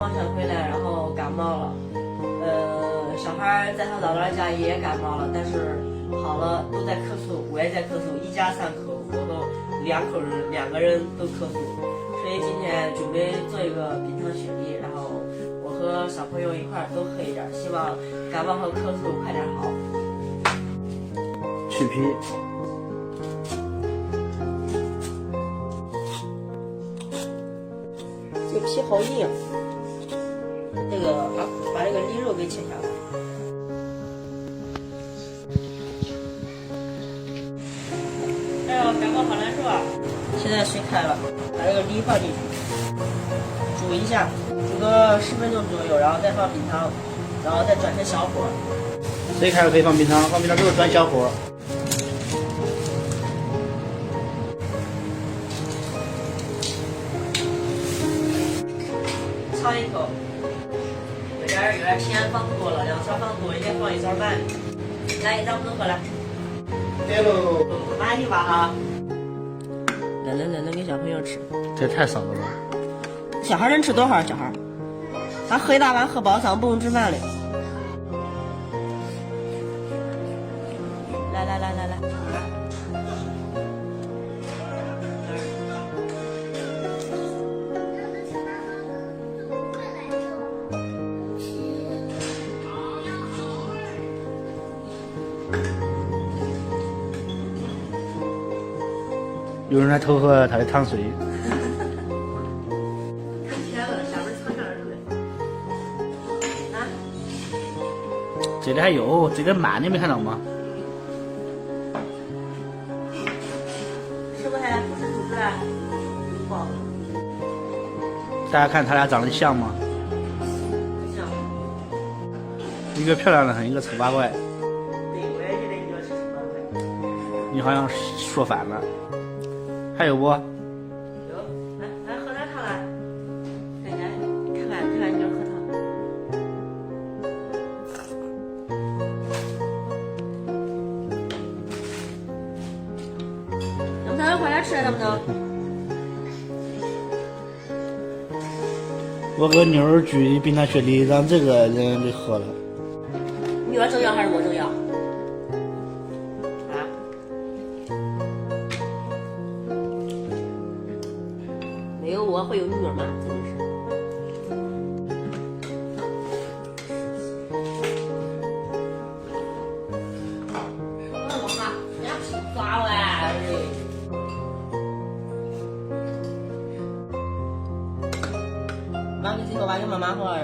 方向回来，然后感冒了。小孩在他姥姥家也感冒了，但是好了，都在咳嗽，我也在咳嗽，一家3口，我和2个人都咳嗽，所以今天准备做一个冰糖雪梨，然后我和小朋友一块儿都喝一点，希望感冒和咳嗽快点好。去皮。这个皮好硬，这个把这个梨肉给切下来。哎呦，感冒好难受啊！现在水开了，把这个梨放进去，煮一下，煮个10分钟左右，然后再放冰糖，然后再转成小火。水开了可以放冰糖，放冰糖之后转小火。尝一口，有点甜，放多了，2勺放多，应该放1勺半。来，咱们能喝了。对喽，满意吧哈？冷给小朋友吃。这太少了吧？小孩能吃多少？小孩，咱喝一大碗，喝饱，咱不用吃饭了。来。有人来偷喝他的糖水。可甜了，下边尝尝是不是？啊？这里还有，这点慢，你没看到吗？是不是还不是肚子啊？饱了。大家看他俩长得像吗？不像。一个漂亮的很，一个丑八怪。对，我也觉得你要是丑八怪。你好像说反了。还有不？有，来喝点汤来。看你这喝汤。能不能快点吃啊？能不能？我和妞儿举冰糖雪梨，让这个人给喝了。你要正药还是我正药？没有我会有女儿吗？真的是。我妈，人家是抓完的。妈给这个吧，给妈妈喝儿。